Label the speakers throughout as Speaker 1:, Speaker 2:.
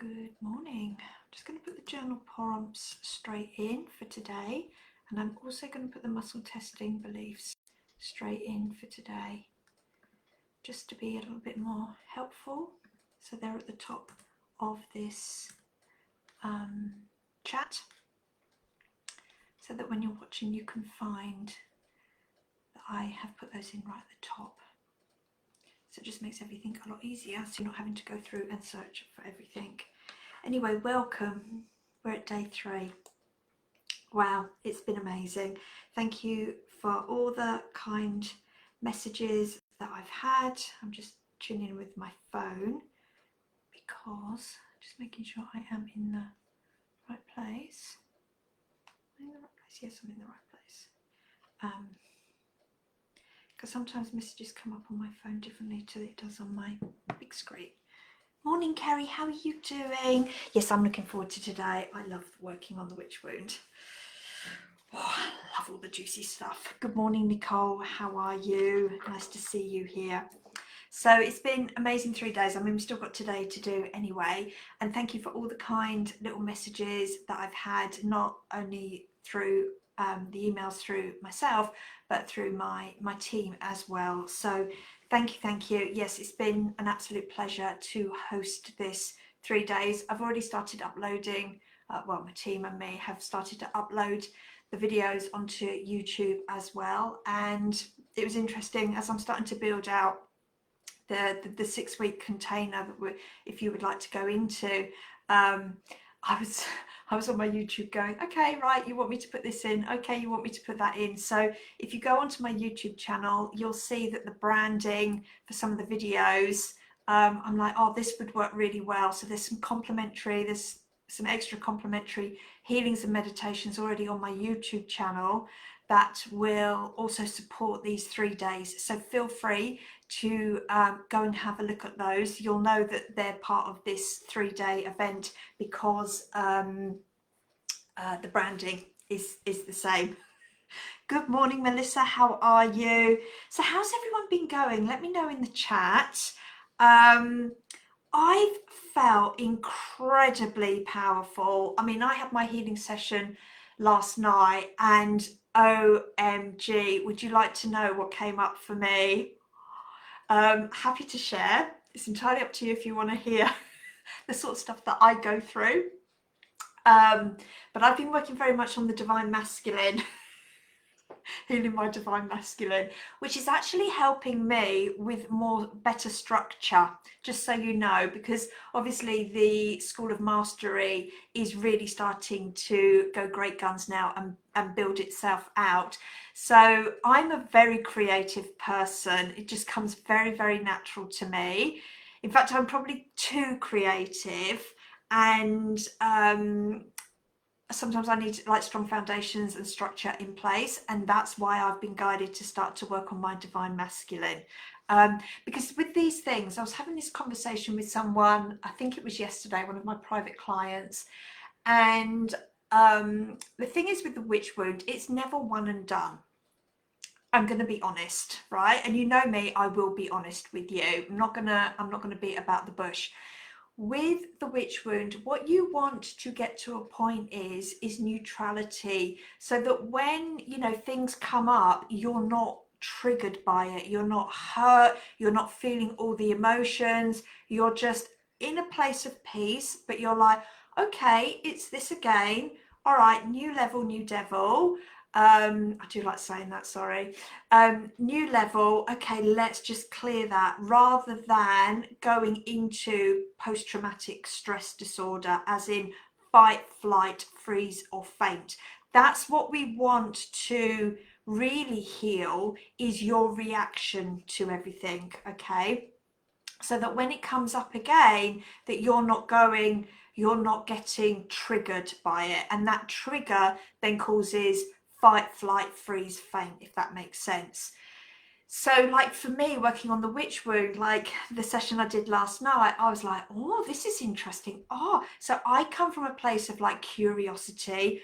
Speaker 1: Good morning. I'm just going to put the journal prompts straight in for today, and I'm also going to put the muscle testing beliefs straight in for today, just to be a little bit more helpful. So they're at the top of this chat, so that when you're watching you can find that I have put those in right at the top. So it just makes everything a lot easier, so you're not having to go through and search for everything. Anyway, welcome. We're at day 3. Wow, it's been amazing. Thank you for all the kind messages that I've had. I'm just tuning in with my phone because just making sure I am in the right place. Am I in the right place? Yes, I'm in the right place. Because sometimes messages come up on my phone differently to it does on my big screen. Morning, Kerry, how are you doing? Yes, I'm looking forward to today. I love working on the witch wound. Oh, I love all the juicy stuff. Good morning, Nicole, how are you? Nice to see you here. So it's been amazing 3 days. I mean, we've still got today to do anyway. And thank you for all the kind little messages that I've had, not only through the emails through myself, but through my team as well. So thank you. Yes, it's been an absolute pleasure to host this 3 days. I've already started uploading, well, my team and me have started to upload the videos onto YouTube as well. And it was interesting as I'm starting to build out the 6-week container that if you would like to go into. I was on my YouTube going, okay, right, you want me to put this in, okay, you want me to put that in. So if you go onto my YouTube channel, you'll see that the branding for some of the videos, I'm like, oh, this would work really well. So there's some extra complimentary healings and meditations already on my YouTube channel that will also support these 3 days. So feel free to go and have a look at those. You'll know that they're part of this 3-day event because the branding is the same. Good morning, Melissa, how are you? So how's everyone been going? Let me know in the chat. I've felt incredibly powerful. I mean, I had my healing session last night and OMG, would you like to know what came up for me? Happy to share. It's entirely up to you if you want to hear the sort of stuff that I go through. But I've been working very much on the divine masculine, healing my divine masculine, which is actually helping me with better structure, just so you know, because obviously the School of Mastery is really starting to go great guns now and build itself out. So I'm a very creative person. It just comes very, very natural to me. In fact, I'm probably too creative, and sometimes I need like strong foundations and structure in place, and that's why I've been guided to start to work on my divine masculine. Because with these things, I was having this conversation with someone, I think it was yesterday, one of my private clients, and the thing is with the witch wound, it's never one and done. I'm going to be honest, right? And you know me, I will be honest with you. I'm not gonna beat about the bush. With the witch wound, what you want to get to a point is neutrality, so that when, you know, things come up, you're not triggered by it, you're not hurt, you're not feeling all the emotions, you're just in a place of peace, but you're like, okay, it's this again, all right, new level, new devil. I do like saying that, sorry. New level, okay, let's just clear that, rather than going into post-traumatic stress disorder, as in fight, flight, freeze or faint. That's what we want to really heal, is your reaction to everything, okay? So that when it comes up again, that you're not getting triggered by it, and that trigger then causes fight, flight, freeze, faint, if that makes sense. So like for me, working on the witch wound, like the session I did last night, I was like, oh, this is interesting. Oh, so I come from a place of like curiosity.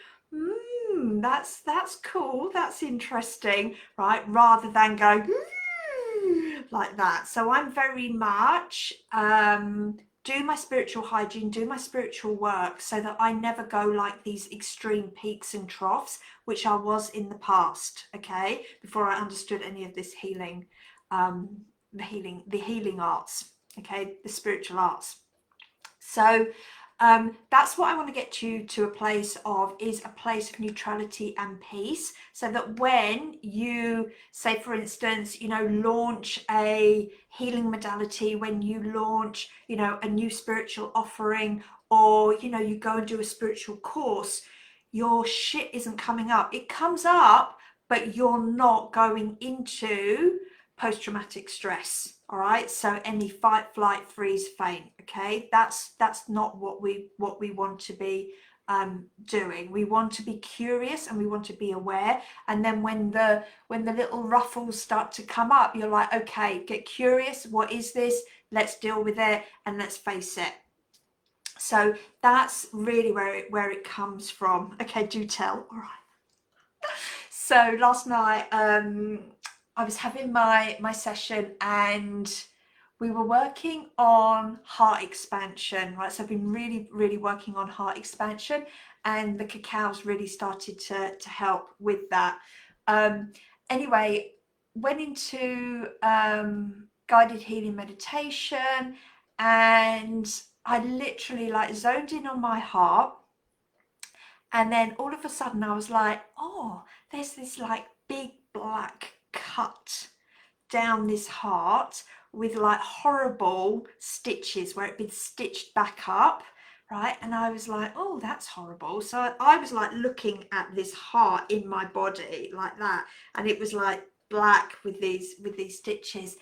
Speaker 1: That's cool, that's interesting, right? Rather than go like that. So I'm very much do my spiritual hygiene, do my spiritual work, so that I never go like these extreme peaks and troughs, which I was in the past, okay, before I understood any of this healing, the healing arts, okay, the spiritual arts. So that's what I want to get you to a place of, is a place of neutrality and peace, so that when you, say for instance, you know, launch a healing modality, when you launch, you know, a new spiritual offering, or, you know, you go and do a spiritual course, your shit isn't coming up. It comes up, but you're not going into post-traumatic stress. All right, so any fight, flight, freeze, faint, okay, that's not what we want to be doing. We want to be curious and we want to be aware, and then when the little ruffles start to come up, you're like, okay, get curious, what is this, let's deal with it and let's face it. So that's really where it comes from. Okay, do tell. All right. So last night I was having my session, and we were working on heart expansion, right? So I've been really working on heart expansion, and the cacao's really started to help with that. Anyway, went into guided healing meditation, and I literally like zoned in on my heart, and then all of a sudden I was like, oh, there's this like big black cut down this heart with like horrible stitches where it'd been stitched back up, right? And I was like, oh, that's horrible. So I was like looking at this heart in my body like that, and it was like black with these stitches.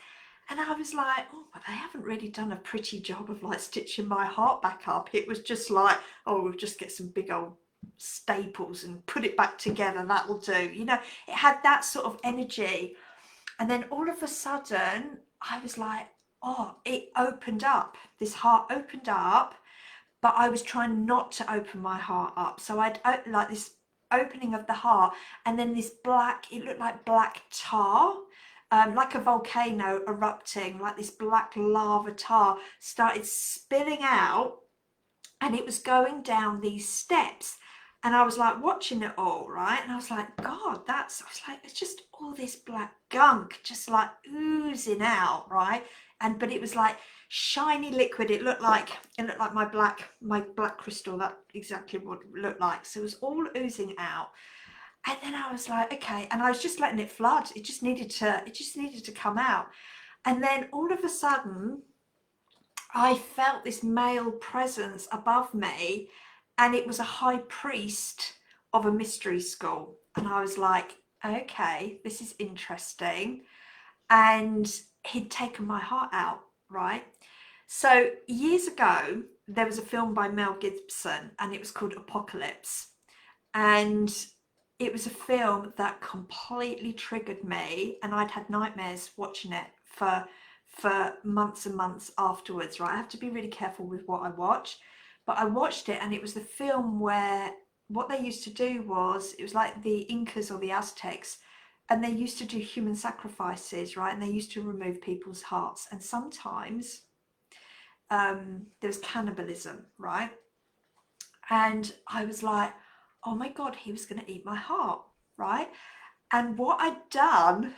Speaker 1: And I was like, oh, but they haven't really done a pretty job of like stitching my heart back up. It was just like, oh, we'll just get some big old staples and put it back together, that will do, you know. It had that sort of energy. And then all of a sudden I was like, oh, it opened up, this heart opened up, but I was trying not to open my heart up. So I'd like this opening of the heart, and then this black, it looked like black tar, like a volcano erupting, like this black lava tar started spilling out, and it was going down these steps. And I was like watching it all, right? And I was like, God, I was like, it's just all this black gunk just like oozing out, right? But it was like shiny liquid. It looked like my black crystal. That exactly what it looked like. So it was all oozing out. And then I was like, okay. And I was just letting it flood. It just needed to come out. And then all of a sudden, I felt this male presence above me, and it was a high priest of a mystery school. And I was like, okay, this is interesting. And he'd taken my heart out, right? So years ago, there was a film by Mel Gibson, and it was called Apocalypse. And it was a film that completely triggered me, and I'd had nightmares watching it for months and months afterwards, right? I have to be really careful with what I watch, but I watched it, and it was the film where what they used to do was, it was like the Incas or the Aztecs, and they used to do human sacrifices, right? And they used to remove people's hearts, and sometimes there was cannibalism, right? And I was like, oh my God, he was going to eat my heart, right? And what I'd done,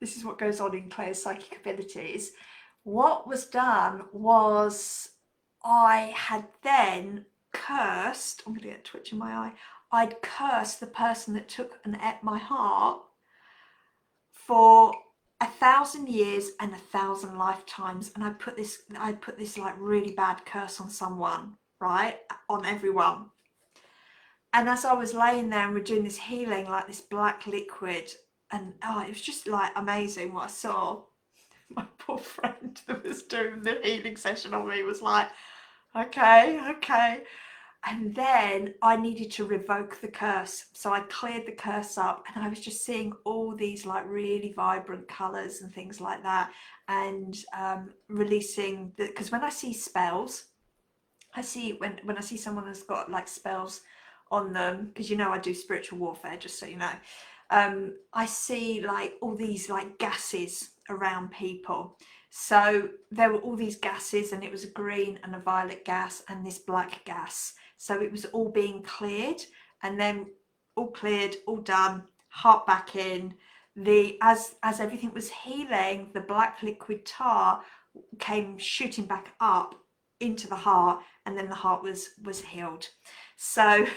Speaker 1: this is what goes on in Claire's psychic abilities, what was done was I had then cursed, I'm going to get a twitch in my eye, I'd cursed the person that took and ate my heart for 1,000 years and 1,000 lifetimes. And I put this like really bad curse on someone, right? On everyone. And as I was laying there and we're doing this healing, like this black liquid, and oh, it was just like amazing what I saw. My poor friend that was doing the healing session on me was like, okay. And then I needed to revoke the curse. So I cleared the curse up, and I was just seeing all these like really vibrant colors and things like that. And releasing because when I see spells, I see when I see someone that's got like spells on them, because you know I do spiritual warfare, just so you know, I see like all these like gases around people. So there were all these gases, and it was a green and a violet gas and this black gas. So it was all being cleared, and then all cleared, all done, heart back in. As everything was healing, the black liquid tar came shooting back up into the heart, and then the heart was healed. So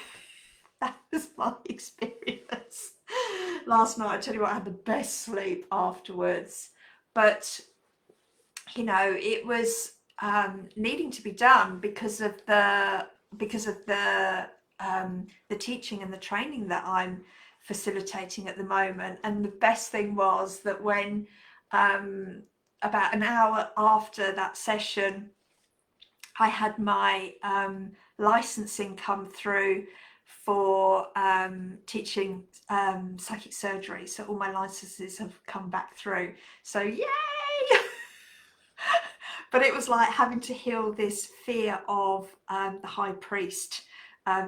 Speaker 1: that was my experience last night. I tell you what, I had the best sleep afterwards. But you know, it was needing to be done because of the teaching and the training that I'm facilitating at the moment. And the best thing was that when about an hour after that session, I had my licensing come through for teaching psychic surgery. So all my licenses have come back through. So yay! But it was like having to heal this fear of the high priest.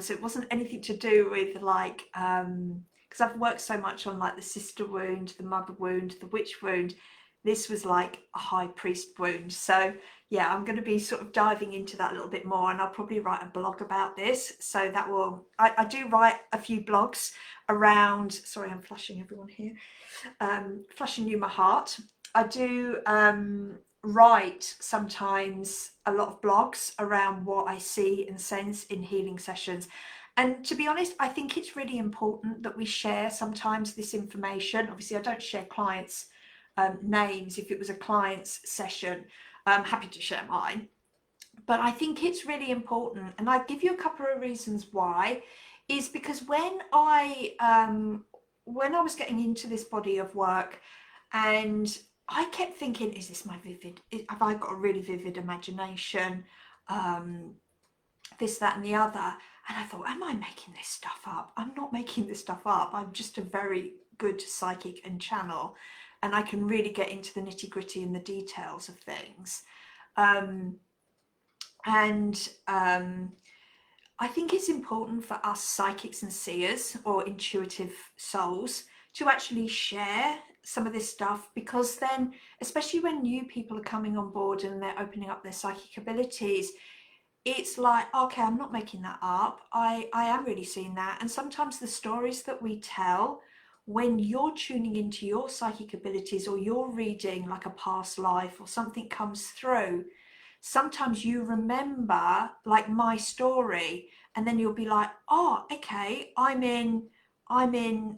Speaker 1: So it wasn't anything to do with like, because I've worked so much on like the sister wound, the mother wound, the witch wound. This was like a high priest wound. So yeah, I'm going to be sort of diving into that a little bit more, and I'll probably write a blog about this. So that will, I do write a few blogs around, sorry, I'm flashing everyone here, flashing you my heart. I do write sometimes a lot of blogs around what I see and sense in healing sessions. And to be honest, I think it's really important that we share sometimes this information. Obviously, I don't share clients' names. If it was a client's session, I'm happy to share mine. But I think it's really important, and I'll give you a couple of reasons why. Is because when I was getting into this body of work, and I kept thinking, is this my vivid, have I got a really vivid imagination, this, that and the other? And I thought, am I making this stuff up? I'm not making this stuff up. I'm just a very good psychic and channel, and I can really get into the nitty gritty and the details of things. I think it's important for us psychics and seers, or intuitive souls, to actually share some of this stuff, because then, especially when new people are coming on board and they're opening up their psychic abilities, it's like, okay, I'm not making that up. I am really seeing that. And sometimes the stories that we tell, when you're tuning into your psychic abilities, or you're reading like a past life or something comes through, sometimes you remember like my story, and then you'll be like, oh, okay, I'm in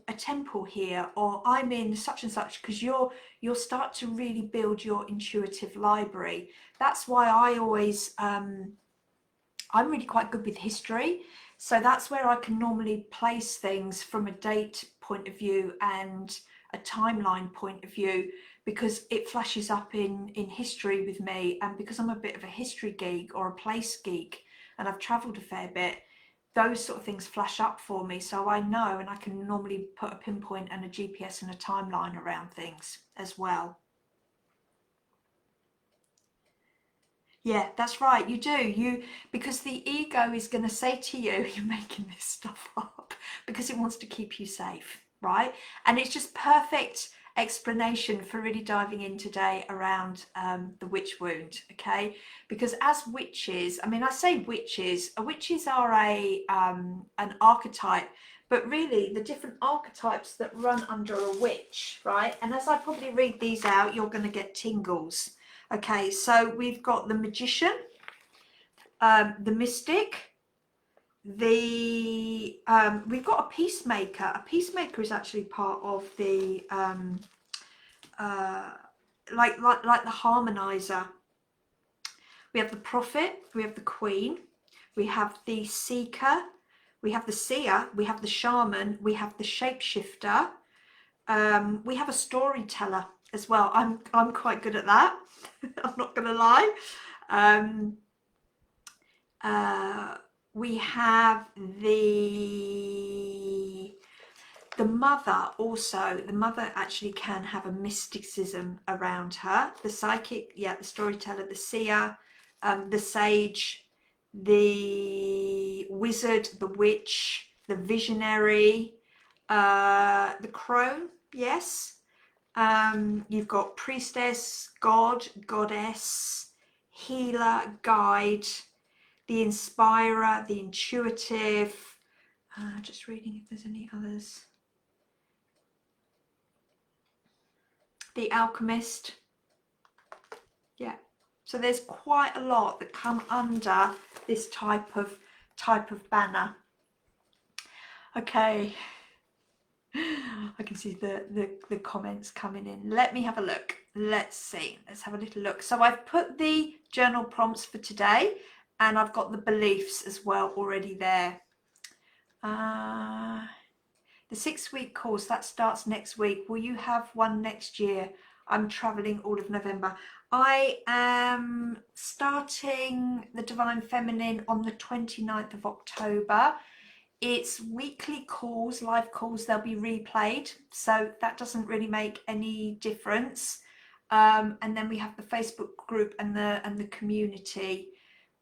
Speaker 1: a temple here, or I'm in such and such, because you'll start to really build your intuitive library. That's why I always I'm really quite good with history, so that's where I can normally place things from a date point of view and a timeline point of view, because it flashes up in history with me. And because I'm a bit of a history geek or a place geek, and I've travelled a fair bit, those sort of things flash up for me, so I know, and I can normally put a pinpoint and a GPS and a timeline around things as well. Yeah, that's right, you do. Because the ego is going to say to you, you're making this stuff up, because it wants to keep you safe, right? And it's just perfect explanation for really diving in today around the witch wound, okay? Because as witches, I mean, I say witches are an archetype, but really the different archetypes that run under a witch, right? And as I probably read these out, you're going to get tingles. Okay, so we've got the magician, the mystic, we've got a peacemaker. A peacemaker is actually part of the like the harmonizer. We have the prophet, we have the queen, we have the seeker, we have the seer, we have the shaman, we have the shapeshifter, we have a storyteller as well. I'm quite good at that. I'm not gonna lie. We have the mother also. The mother actually can have a mysticism around her. The psychic, yeah, the storyteller, the seer, the sage, the wizard, the witch, the visionary, the crone, yes. You've got priestess, god, goddess, healer, guide, the inspirer, the intuitive. Just reading if there's any others. The alchemist. Yeah. So there's quite a lot that come under this type of banner. Okay. I can see the comments coming in. Let me have a look. Let's see. Let's have a little look. So I've put the journal prompts for today, and I've got the beliefs as well already there. The 6-week course, that starts next week. Will you have one next year? I'm traveling all of November. I am starting the Divine Feminine on the 29th of October. It's weekly calls, live calls. They'll be replayed, so that doesn't really make any difference. And then we have the Facebook group and the community.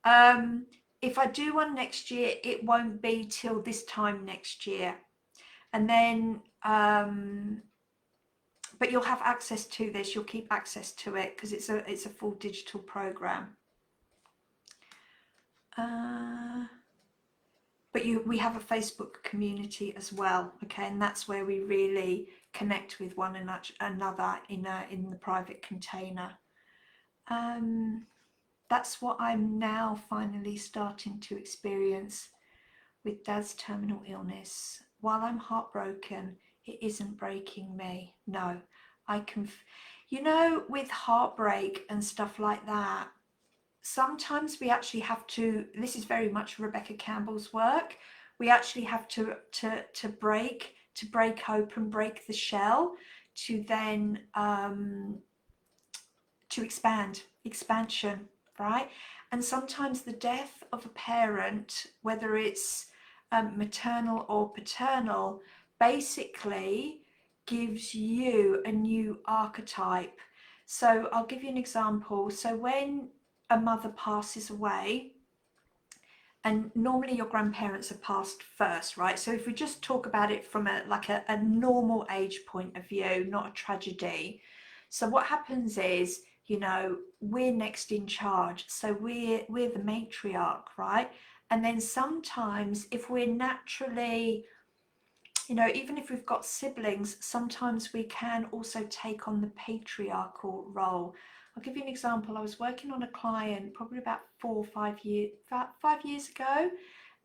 Speaker 1: If I do one next year, it won't be till this time next year. And then but you'll have access to this. You'll keep access to it because it's a full digital program. But we have a Facebook community as well, okay, and that's where we really connect with one another in the private container. That's what I'm now finally starting to experience with Dad's terminal illness. While I'm heartbroken, it isn't breaking me. No, I can, you know, with heartbreak and stuff like that, sometimes we actually have to, this is very much Rebecca Campbell's work, we actually have to break open, break the shell, to then to expansion, right? And sometimes the death of a parent, whether it's maternal or paternal, basically gives you a new archetype. So I'll give you an example. So when a mother passes away, and normally your grandparents are passed first, right? So if we just talk about it from a normal age point of view, not a tragedy. So what happens is, you know, we're next in charge. So we're the matriarch, right? And then sometimes if we're naturally, you know, even if we've got siblings, sometimes we can also take on the patriarchal role. I'll give you an example. I was working on a client probably about 5 years ago,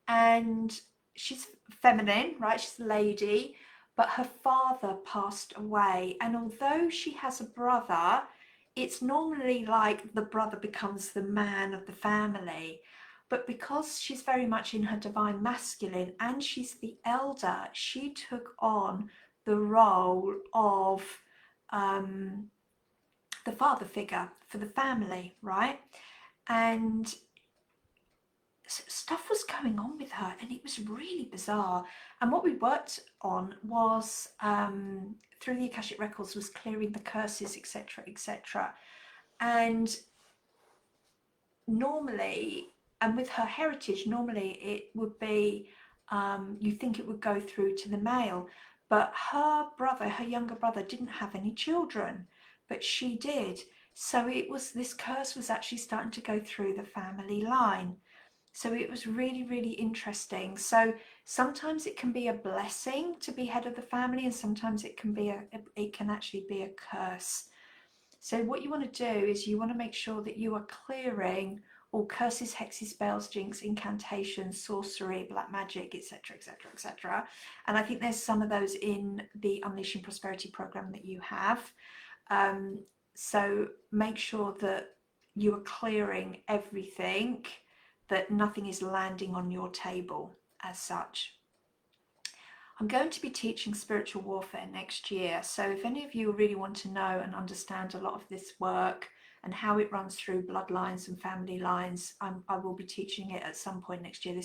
Speaker 1: and she's feminine, right? She's a lady, but her father passed away. And although she has a brother, it's normally like the brother becomes the man of the family. But because she's very much in her divine masculine and she's the elder, she took on the role of the father figure for the family, right? And stuff was going on with her, and it was really bizarre. And what we worked on was through the Akashic Records was clearing the curses, etc., etc. And normally, and with her heritage, normally it would be you think it would go through to the male, but her brother, her younger brother, didn't have any children, but she did. So it was, this curse was actually starting to go through the family line. So it was really, really interesting. So sometimes it can be a blessing to be head of the family, and sometimes it can actually be a curse. So what you want to do is you want to make sure that you are clearing all curses, hexes, spells, jinx, incantations, sorcery, black magic, etc., etc., etc. And I think there's some of those in the Unleashing Prosperity program that you have. So make sure that you are clearing everything, that nothing is landing on your table as such. I'm going to be teaching spiritual warfare next year, so if any of you really want to know and understand a lot of this work and how it runs through bloodlines and family lines, I will be teaching it at some point next year.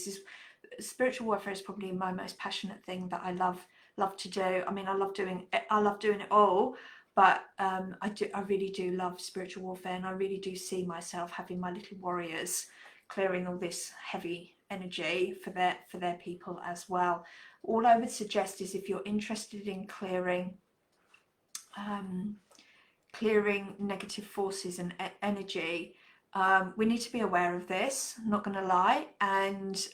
Speaker 1: Spiritual warfare is probably my most passionate thing that I love to do. I mean, I love doing it all, but I really do love spiritual warfare, and I really do see myself having my little warriors clearing all this heavy energy for their people as well. All I would suggest is, if you're interested in clearing clearing negative forces and energy. We need to be aware of this, I'm not going to lie, and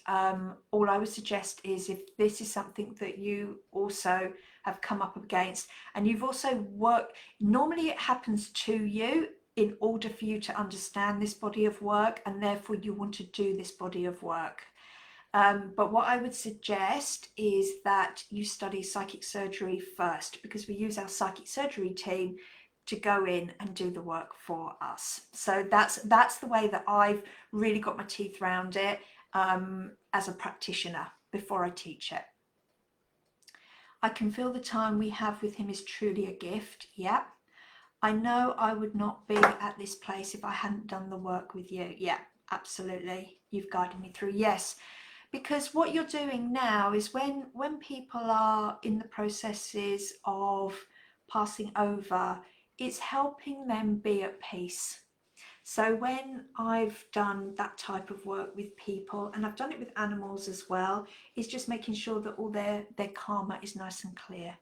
Speaker 1: all I would suggest is, if this is something that you also have come up against, and you've also worked, normally it happens to you in order for you to understand this body of work, and therefore you want to do this body of work. But what I would suggest is that you study psychic surgery first, because we use our psychic surgery team to go in and do the work for us. So that's the way that I've really got my teeth around it as a practitioner before I teach it. I can feel the time we have with him is truly a gift. Yeah. I know I would not be at this place if I hadn't done the work with you. Yeah, absolutely. You've guided me through. Yes. Because what you're doing now is when people are in the processes of passing over, it's helping them be at peace. So when I've done that type of work with people, and I've done it with animals as well, it's just making sure that all their karma is nice and clear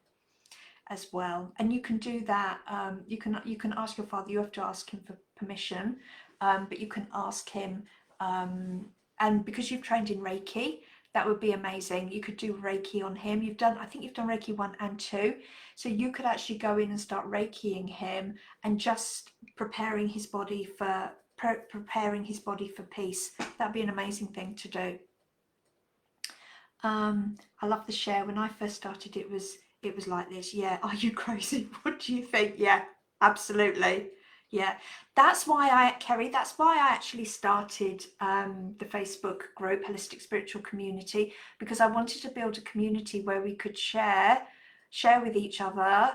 Speaker 1: as well. And you can do that. You can ask your father. You have to ask him for permission, but you can ask him. And because you've trained in Reiki, that would be amazing. You could do Reiki on him. I think you've done Reiki 1 and 2. So you could actually go in and start Reikiing him and just preparing his body for peace. That'd be an amazing thing to do. I love the share. When I first started, it was like this. Yeah. Are you crazy? What do you think? Yeah, absolutely. Yeah, that's why Kerry, that's why I actually started the Facebook group, Holistic Spiritual Community, because I wanted to build a community where we could share with each other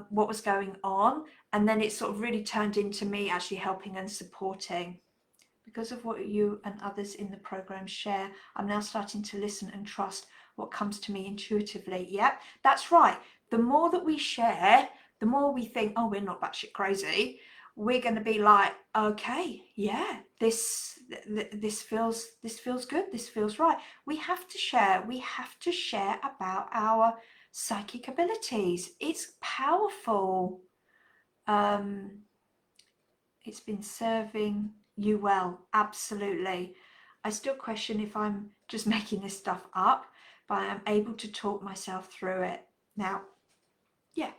Speaker 1: what was going on. And then it sort of really turned into me actually helping and supporting. Because of what you and others in the program share, I'm now starting to listen and trust what comes to me intuitively. Yep, that's right. The more that we share, the more we think, oh, we're not batshit crazy. We're going to be like, okay, yeah, this feels good. This feels right. We have to share. We have to share about our psychic abilities. It's powerful. It's been serving you well. Absolutely. I still question if I'm just making this stuff up, but I am able to talk myself through it. Now, yeah.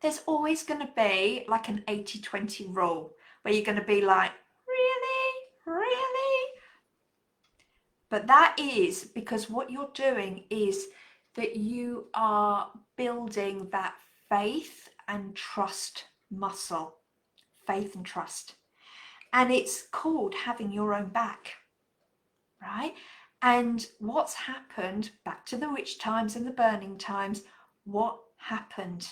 Speaker 1: There's always going to be like an 80-20 rule where you're going to be like, really? But that is because what you're doing is that you are building that faith and trust muscle. Faith and trust. And it's called having your own back, right? And what's happened, back to the witch times and the burning times, what happened?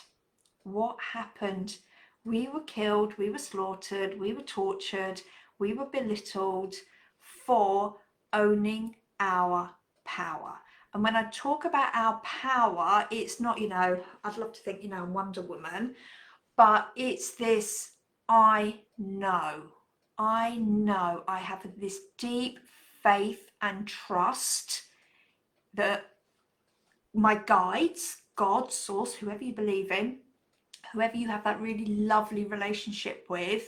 Speaker 1: What happened? We were killed, we were slaughtered, we were tortured, we were belittled for owning our power. And when I talk about our power, it's not, I'd love to think, Wonder Woman, but it's this, I know I have this deep faith and trust that my guides, God, source, whoever you believe in, whoever you have that really lovely relationship with,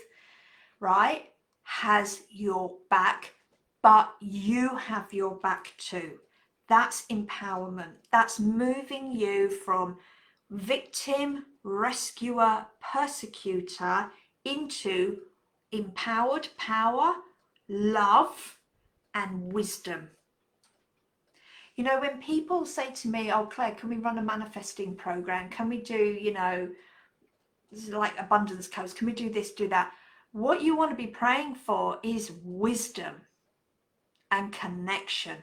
Speaker 1: right, has your back, but you have your back too. That's empowerment. That's moving you from victim, rescuer, persecutor into empowered power, love, and wisdom. When people say to me, oh, Claire, can we run a manifesting program? Can we do, like abundance codes? Can we do this, do that? What you want to be praying for is wisdom and connection.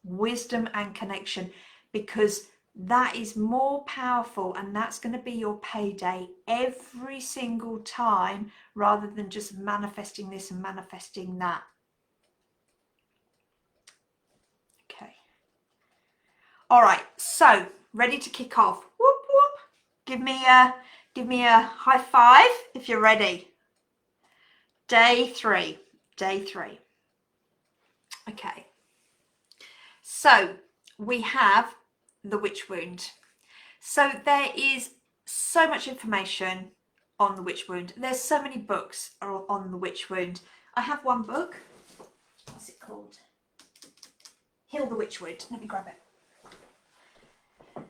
Speaker 1: Wisdom and connection, because that is more powerful, and that's going to be your payday every single time, rather than just manifesting this and manifesting that. Okay. All right. So ready to kick off. Whoop, whoop. Give me a high five if you're ready. Day three. Okay. So we have the witch wound. So there is so much information on the witch wound. There's so many books on the witch wound. I have one book. What's it called? Heal the Witch Wound. Let me grab it.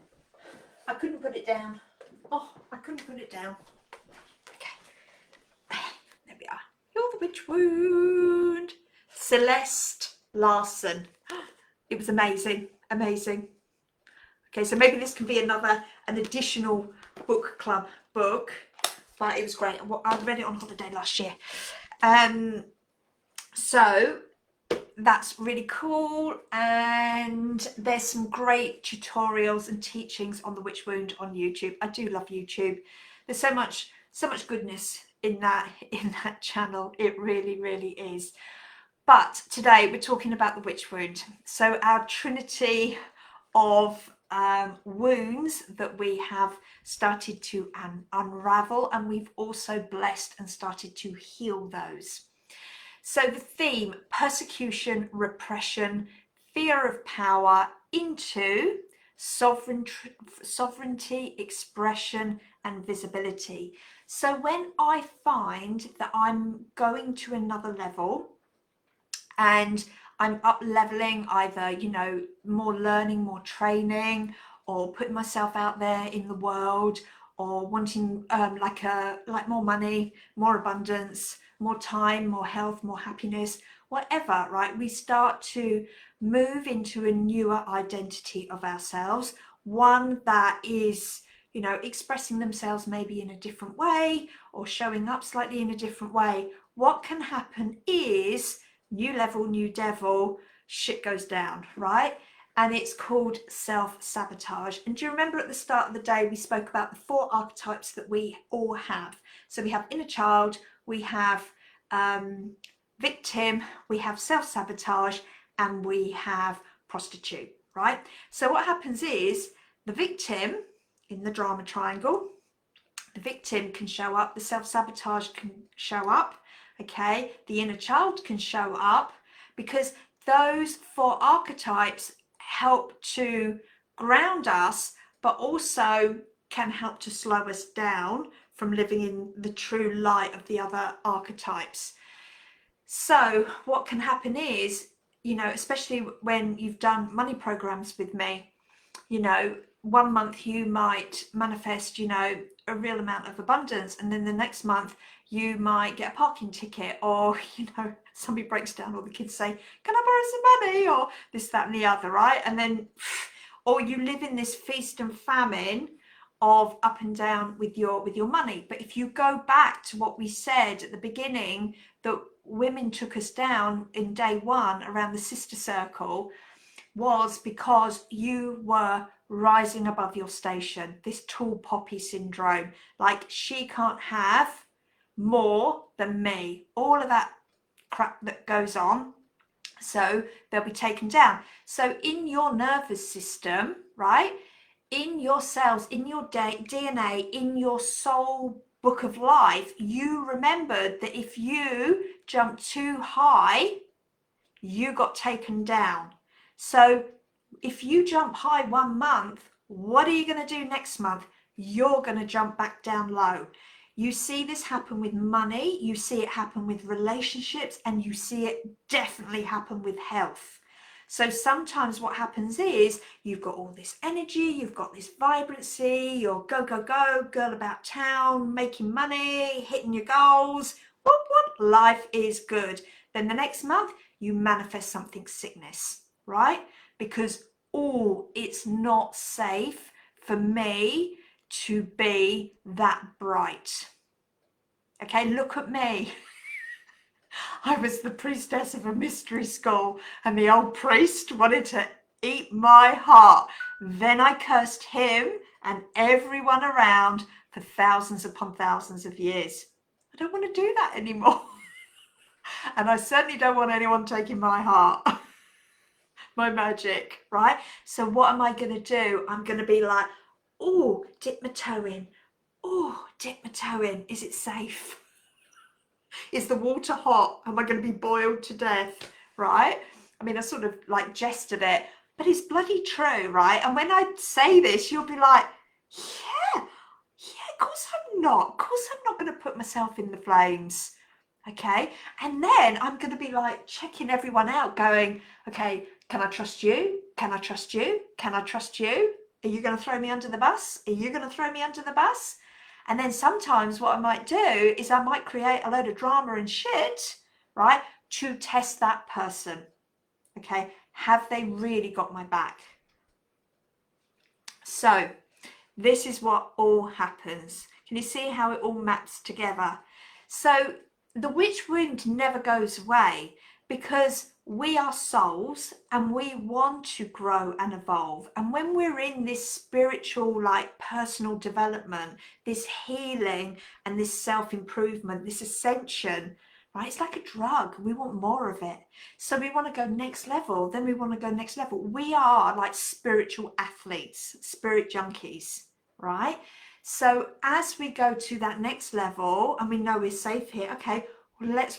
Speaker 1: I couldn't put it down. Oh, I couldn't put it down. Okay. There we are. Heal the Witch Wound. Celeste Larson. It was amazing. Amazing. Okay, so maybe this can be an additional book club book, but it was great. I read it on holiday last year. So that's really cool, and there's some great tutorials and teachings on the witch wound on YouTube. I do love YouTube. There's so much goodness in that channel. It really is. But today we're talking about the witch wound. So our trinity of wounds that we have started to unravel, and we've also blessed and started to heal those. So the theme: persecution, repression, fear of power into sovereignty, expression and visibility. So when I find that I'm going to another level and I'm up leveling, either, you know, more learning, more training, or putting myself out there in the world, or wanting like more money, more abundance, more time, more health, more happiness, whatever, right? We start to move into a newer identity of ourselves, one that is, you know, expressing themselves maybe in a different way or showing up slightly in a different way. What can happen is new level, new devil, shit goes down, right? And it's called self-sabotage. And do you remember at the start of the day, we spoke about the 4 archetypes that we all have? So we have inner child, we have victim, we have self-sabotage, and we have prostitute, right? So what happens is the victim in the drama triangle, the victim can show up, the self-sabotage can show up, okay? The inner child can show up, because those 4 archetypes help to ground us, but also can help to slow us down from living in the true light of the other archetypes. So what can happen is, you know, especially when you've done money programs with me, you know, one month you might manifest, you know, a real amount of abundance, and then the next month you might get a parking ticket, or, you know, somebody breaks down, or the kids say, can I borrow some money, or this, that and the other, right? And then, or you live in this feast and famine of up and down with your money. But if you go back to what we said at the beginning, that women took us down in day 1 around the sister circle, was because you were rising above your station, this tall poppy syndrome, like she can't have more than me, all of that crap that goes on, so they'll be taken down. So in your nervous system, right, in your cells, in your DNA, in your soul book of life, you remembered that if you jumped too high, you got taken down. So if you jump high 1 month, what are you going to do next month? You're going to jump back down low. You see this happen with money, you see it happen with relationships, and you see it definitely happen with health. So sometimes what happens is you've got all this energy, you've got this vibrancy, you're go, go, go, girl about town, making money, hitting your goals, whoop, whoop, life is good. Then the next month you manifest something sickness, right? Because, oh, it's not safe for me to be that bright. Okay, look at me. I was the priestess of a mystery school, and the old priest wanted to eat my heart. Then I cursed him and everyone around for thousands upon thousands of years. I don't want to do that anymore. And I certainly don't want anyone taking my heart, my magic, right? So what am I going to do? I'm going to be like, oh, dip my toe in. Oh, dip my toe in. Is it safe? Is the water hot? Am I going to be boiled to death? Right? I mean, I sort of like jested it, but it's bloody true, right? And when I say this, you'll be like, yeah, not. Of course I'm not going to put myself in the flames. Okay. And then I'm going to be like checking everyone out going, okay, can I trust you? Can I trust you? Can I trust you? Are you going to throw me under the bus? Are you going to throw me under the bus? And then sometimes what I might do is I might create a load of drama and shit, right, to test that person. Okay. Have they really got my back? So this is what all happens. Can you see how it all maps together? So the witch wound never goes away because we are souls and we want to grow and evolve. And when we're in this spiritual, like personal development, this healing and this self-improvement, this ascension, right? It's like a drug. We want more of it. So we want to go next level. Then we want to go next level. We are like spiritual athletes, spirit junkies, right? So as we go to that next level and we know we're safe here, okay,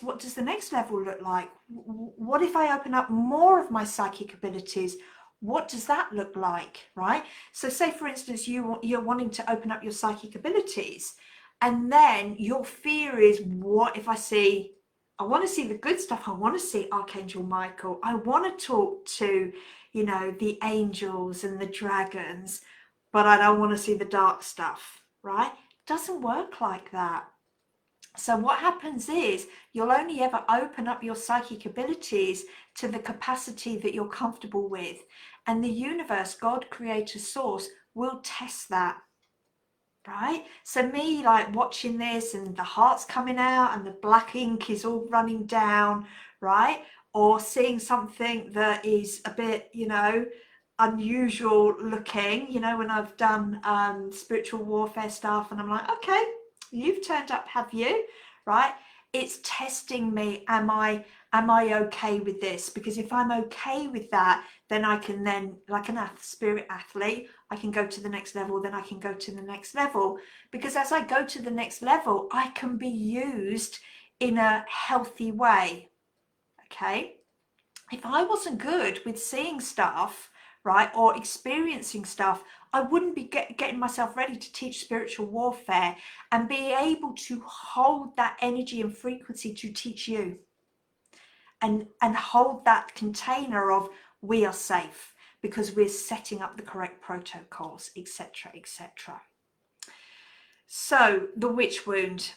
Speaker 1: what does the next level look like? What if I open up more of my psychic abilities? What does that look like, right? So say for instance, you're wanting to open up your psychic abilities, and then your fear is, what if I want to see the good stuff. I want to see Archangel Michael. I want to talk to, you know, the angels and the dragons, but I don't want to see the dark stuff, right? It doesn't work like that. So what happens is you'll only ever open up your psychic abilities to the capacity that you're comfortable with. And the universe, God, creator, source, will test that. Right? So me like watching this and the heart's coming out and the black ink is all running down, right? Or seeing something that is a bit, you know, unusual looking, you know, when I've done spiritual warfare stuff and I'm like, okay, you've turned up, have you? Right? It's testing me. Am I okay with this? Because if I'm okay with that, then I can then, like an spirit athlete, I can go to the next level, then I can go to the next level. Because as I go to the next level, I can be used in a healthy way. Okay? If I wasn't good with seeing stuff, right, or experiencing stuff, I wouldn't be getting myself ready to teach spiritual warfare and be able to hold that energy and frequency to teach you. And hold that container of we are safe because we're setting up the correct protocols, etc., etc. So the witch wound.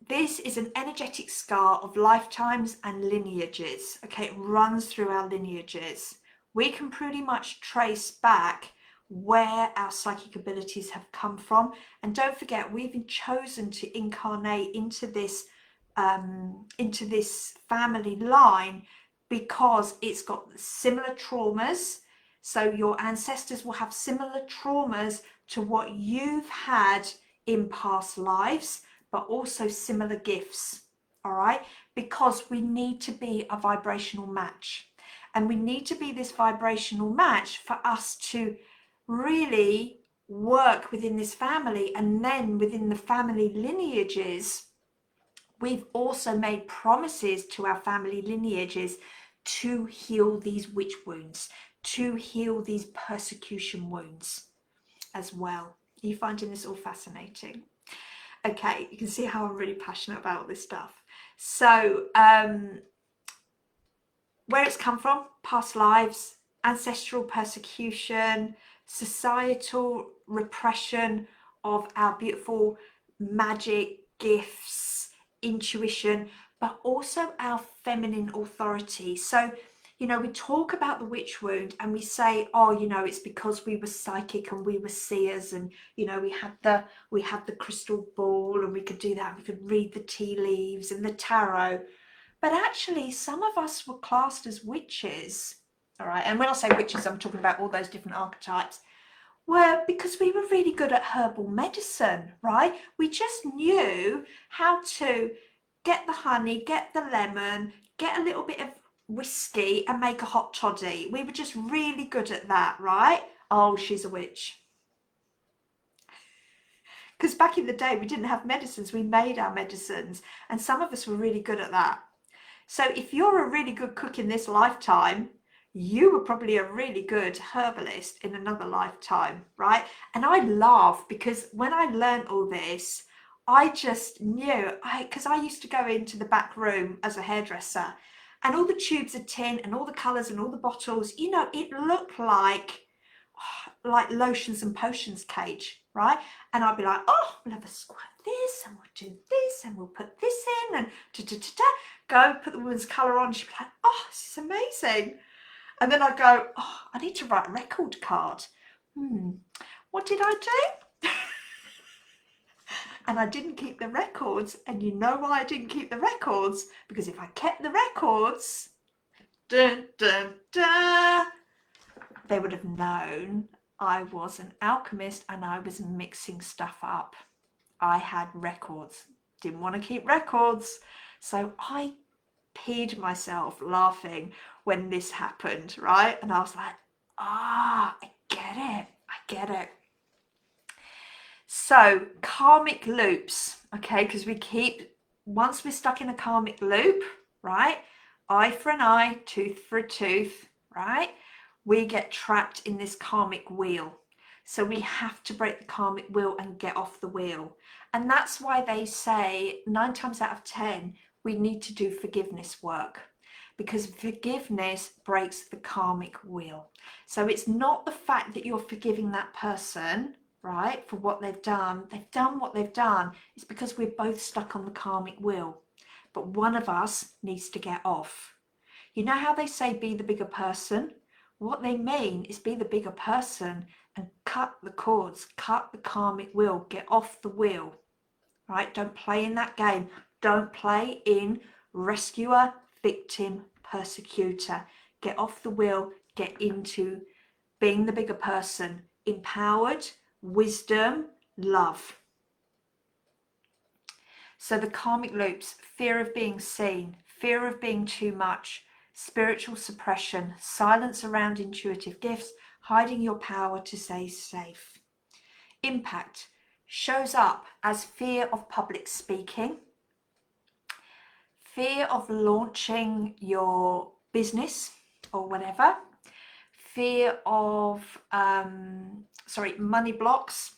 Speaker 1: This is an energetic scar of lifetimes and lineages. Okay, it runs through our lineages. We can pretty much trace back where our psychic abilities have come from. And don't forget, we've been chosen to incarnate into this family line because it's got similar traumas. So your ancestors will have similar traumas to what you've had in past lives, but also similar gifts. All right, because we need to be a vibrational match, and we need to be this vibrational match for us to really work within this family. And then within the family lineages, we've also made promises to our family lineages to heal these witch wounds, to heal these persecution wounds as well. Are you finding this all fascinating? Okay, you can see how I'm really passionate about this stuff. So where it's come from, past lives, ancestral persecution, societal repression of our beautiful magic gifts, intuition, but also our feminine authority. So, you know, we talk about the witch wound and we say, oh, you know, it's because we were psychic and we were seers, and, you know, we had the crystal ball and we could do that. We could read the tea leaves and the tarot. But actually, some of us were classed as witches, all right? And when I say witches, I'm talking about all those different archetypes, were because we were really good at herbal medicine, right? We just knew how to get the honey, get the lemon, get a little bit of whiskey and make a hot toddy. We were just really good at that, right? Oh, she's a witch. Because back in the day, we didn't have medicines. We made our medicines. And some of us were really good at that. So if you're a really good cook in this lifetime, you were probably a really good herbalist in another lifetime, right? And I laugh because when I learned all this, I just knew, because I used to go into the back room as a hairdresser, and all the tubes of tin and all the colours and all the bottles, you know, it looked like lotions and potions cage, right? And I'd be like, oh, we'll have a squirt of this, and we'll do this, and we'll put this in, and go put the woman's colour on. She'd be like, oh, this is amazing. And then I'd go, oh, I need to write a record card. What did I do? And I didn't keep the records. And you know why I didn't keep the records? Because if I kept the records, dun, dun, dun, they would have known I was an alchemist and I was mixing stuff up. I had records, didn't want to keep records. So I peed myself laughing when this happened, right? And I was like, I get it. So karmic loops, okay, because once we're stuck in a karmic loop, right? Eye for an eye, tooth for a tooth, right? We get trapped in this karmic wheel. So we have to break the karmic wheel and get off the wheel. And that's why they say 9 times out of 10, we need to do forgiveness work, because forgiveness breaks the karmic wheel. So it's not the fact that you're forgiving that person, right, for what they've done what they've done. It's because we're both stuck on the karmic wheel, but one of us needs to get off. You know how they say be the bigger person? What they mean is be the bigger person and cut the cords, cut the karmic wheel, get off the wheel, right? Don't play in that game. Don't play in rescuer, victim, persecutor. Get off the wheel, get into being the bigger person, empowered, wisdom, love. So the karmic loops: fear of being seen, fear of being too much, spiritual suppression, silence around intuitive gifts, hiding your power to stay safe. Impact shows up as fear of public speaking, fear of launching your business or whatever, fear of money blocks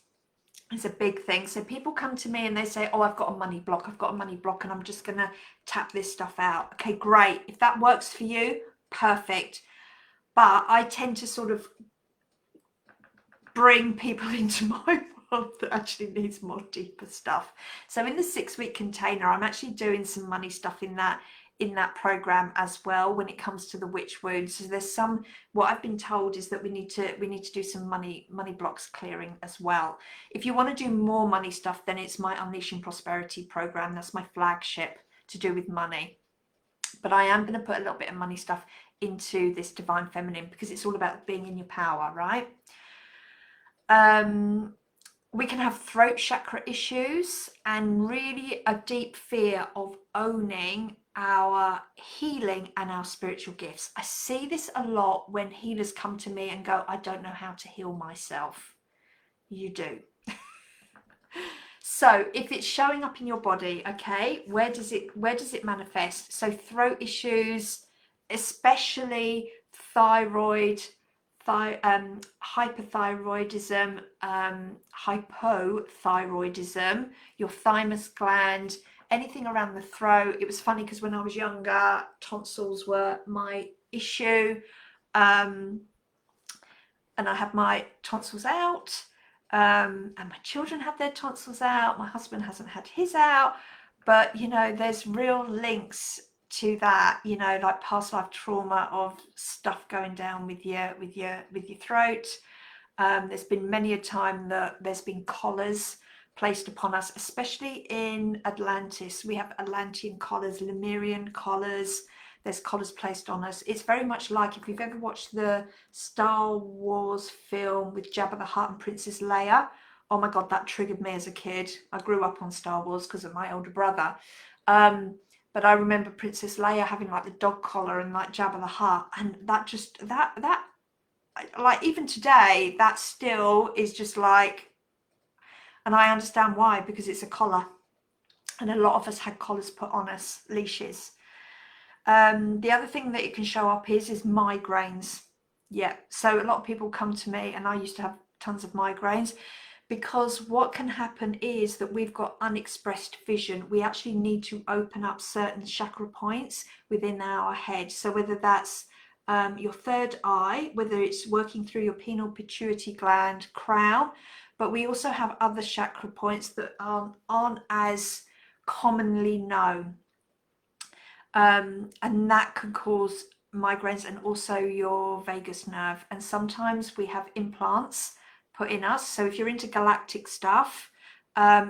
Speaker 1: is a big thing. So people come to me and they say, oh, I've got a money block, and I'm just gonna tap this stuff out. Okay, great. If that works for you, perfect. But I tend to sort of bring people into my world that actually needs more deeper stuff. So in the 6-week container, I'm actually doing some money stuff in that program as well when it comes to the witch wounds. So there's what I've been told is that we need to do some money blocks clearing as well. If you want to do more money stuff, then it's my Unleashing Prosperity program. That's my flagship to do with money. But I am going to put a little bit of money stuff into this Divine Feminine because it's all about being in your power, right? We can have throat chakra issues and really a deep fear of owning our healing and our spiritual gifts. I see this a lot when healers come to me and go, I don't know how to heal myself. You do. So if it's showing up in your body, okay, where does it manifest? So throat issues, especially thyroid, hypothyroidism, hypothyroidism, your thymus gland, anything around the throat. It was funny because when I was younger, tonsils were my issue, and I had my tonsils out, and my children had their tonsils out. My husband hasn't had his out, but you know, there's real links to that, you know, like past life trauma of stuff going down with your throat. There's been many a time that there's been collars placed upon us, especially in Atlantis. We have Atlantean collars, Lemurian collars. There's collars placed on us. It's very much like if you've ever watched the Star Wars film with Jabba the Hutt and Princess Leia. Oh my God, that triggered me as a kid. I grew up on Star Wars because of my older brother. But I remember Princess Leia having like the dog collar and like Jabba the Hutt, and that like even today, that still is just like, and I understand why, because it's a collar, and a lot of us had collars put on us, leashes. The other thing that it can show up is migraines. Yeah, so a lot of people come to me, and I used to have tons of migraines, because what can happen is that we've got unexpressed vision. We actually need to open up certain chakra points within our head. So whether that's your third eye, whether it's working through your pineal pituitary gland, crown, but we also have other chakra points that aren't as commonly known. And that can cause migraines, and also your vagus nerve. And sometimes we have implants put in us. So if you're into galactic stuff,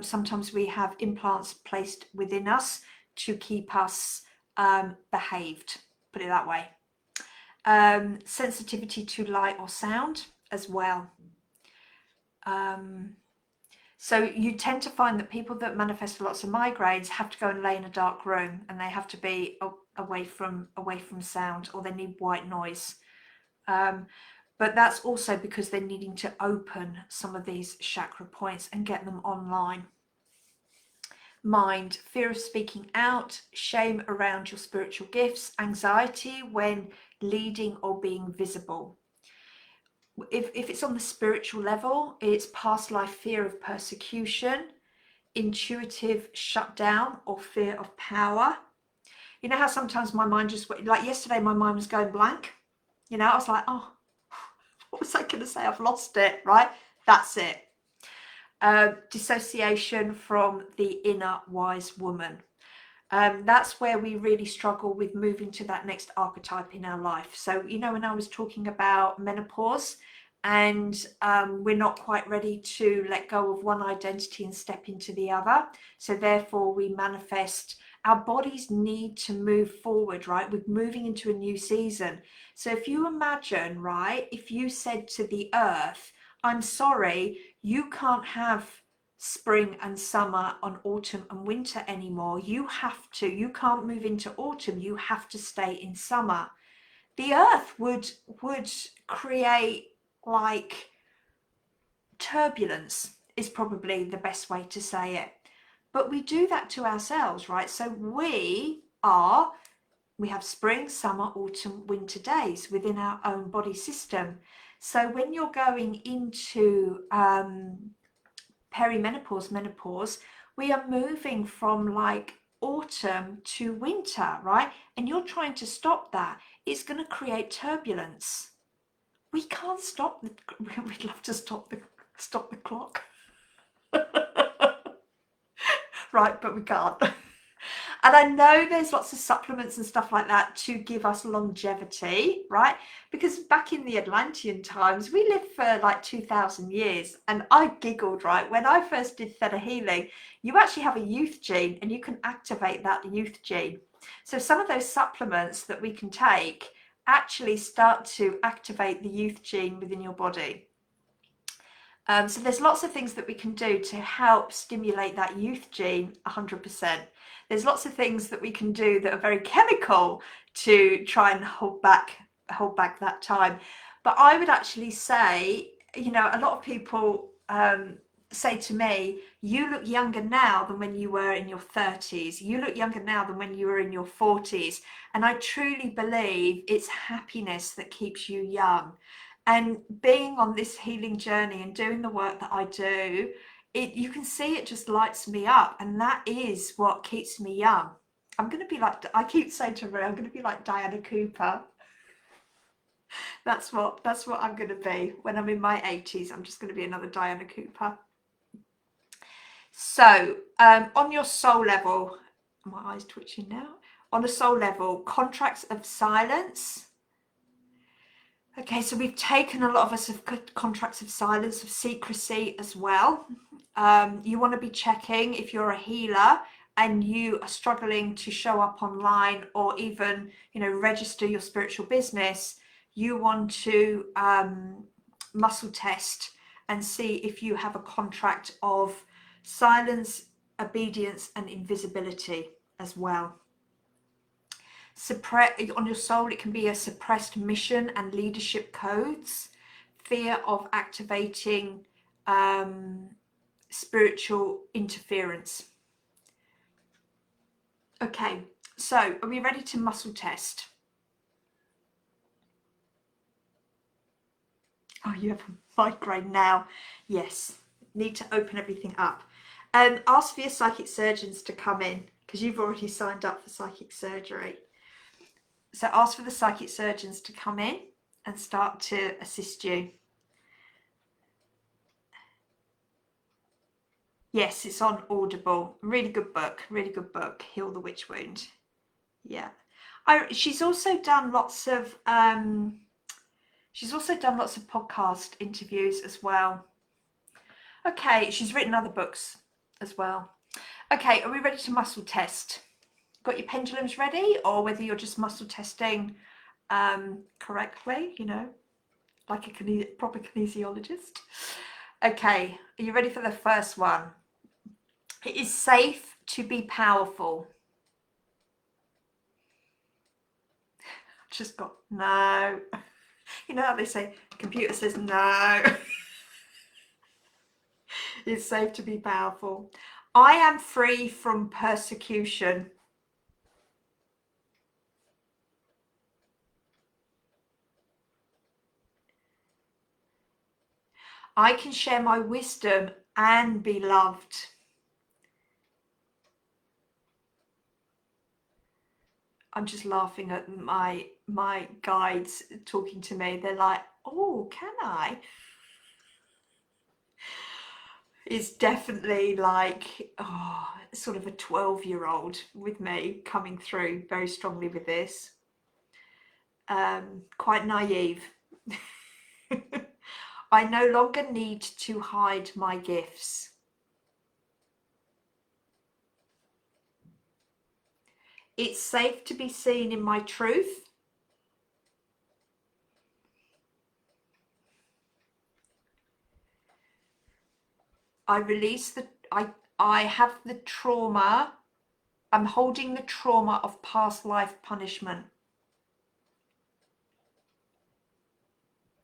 Speaker 1: sometimes we have implants placed within us to keep us behaved, put it that way. Sensitivity to light or sound as well. So you tend to find that people that manifest lots of migraines have to go and lay in a dark room, and they have to be away from sound, or they need white noise. But that's also because they're needing to open some of these chakra points and get them online. Mind, fear of speaking out, shame around your spiritual gifts, anxiety when leading or being visible. If it's on the spiritual level, it's past life fear of persecution, intuitive shutdown or fear of power. You know how sometimes my mind just, like yesterday, my mind was going blank. You know, I was like, oh, what was I going to say? I've lost it, right? That's it. Dissociation from the inner wise woman. That's where we really struggle with moving to that next archetype in our life. So, you know, when I was talking about menopause, and we're not quite ready to let go of one identity and step into the other. So therefore we manifest, our bodies need to move forward, right? We're moving into a new season. So if you imagine, right, if you said to the earth, I'm sorry, you can't have spring and summer on autumn and winter anymore. You can't move into autumn. You have to stay in summer. The earth would create, like, turbulence is probably the best way to say it. But we do that to ourselves, right? So we have spring, summer, autumn, winter days within our own body system. So when you're going into perimenopause, menopause, we are moving from like autumn to winter, right? And you're trying to stop that. It's going to create turbulence. We can't stop the, we'd love to stop the clock. Right, but we can't. And I know there's lots of supplements and stuff like that to give us longevity, right? Because back in the Atlantean times, we lived for like 2,000 years. And I giggled, right? When I first did theta healing, you actually have a youth gene and you can activate that youth gene. So some of those supplements that we can take actually start to activate the youth gene within your body. So there's lots of things that we can do to help stimulate that youth gene 100%. There's lots of things that we can do that are very chemical to try and hold back that time. But I would actually say, you know, a lot of people say to me, you look younger now than when you were in your 30s. You look younger now than when you were in your 40s. And I truly believe it's happiness that keeps you young. And being on this healing journey and doing the work that I do, you can see it just lights me up, and that is what keeps me young. I'm going to be like, I keep saying to Maria, I'm going to be like Diana Cooper. That's what I'm going to be when I'm in my 80s. I'm just going to be another Diana Cooper. So on your soul level, my eyes twitching now. On a soul level, contracts of silence. Okay, so we've taken, a lot of us have contracts of silence, of secrecy as well. You want to be checking if you're a healer and you are struggling to show up online, or even, you know, register your spiritual business. You want to muscle test and see if you have a contract of silence, obedience, and invisibility as well. On your soul, it can be a suppressed mission and leadership codes, fear of activating spiritual interference. Okay, so are we ready to muscle test? Oh, you have a migraine now. Yes, need to open everything up. Ask for your psychic surgeons to come in, because you've already signed up for psychic surgery. So ask for the psychic surgeons to come in and start to assist you. Yes, it's on Audible. Really good book. Really good book. Heal the Witch Wound. Yeah. She's also done lots of podcast interviews as well. Okay, she's written other books as well. Okay, are we ready to muscle test? Got your pendulums ready, or whether you're just muscle testing correctly, you know, like a proper kinesiologist? Okay, are you ready for the first one? It is safe to be powerful. Just got no. You know how they say, the computer says no. It's safe to be powerful. I am free from persecution. I can share my wisdom and be loved. I'm just laughing at my guides talking to me. They're like, oh, can I? It's definitely like, oh, sort of a 12-year-old with me coming through very strongly with this. Quite naive. I no longer need to hide my gifts. It's safe to be seen in my truth. I release I have the trauma. I'm holding the trauma of past life punishment.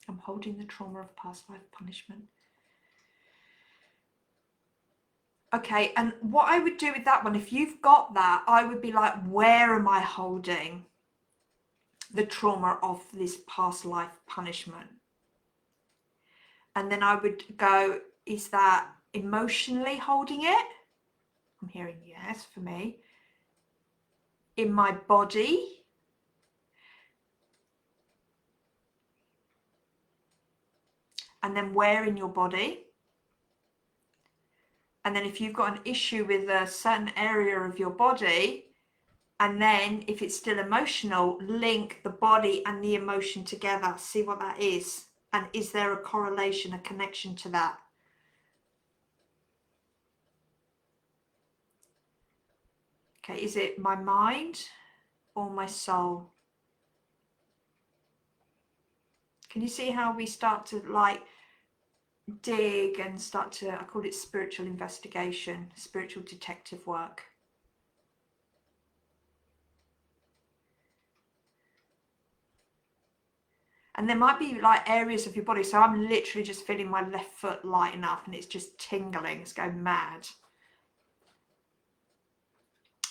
Speaker 1: I'm holding the trauma of past life punishment. Okay, and what I would do with that one, if you've got that, I would be like, where am I holding the trauma of this past life punishment? And then I would go, is that emotionally holding it? I'm hearing yes for me. In my body? And then where in your body? And then if you've got an issue with a certain area of your body, and then if it's still emotional, link the body and the emotion together. See what that is. And is there a correlation, a connection to that? Okay, is it my mind or my soul? Can you see how we start to like dig and start to, I call it spiritual investigation, spiritual detective work. And there might be like areas of your body. So I'm literally just feeling my left foot lighten up and it's just tingling, it's going mad.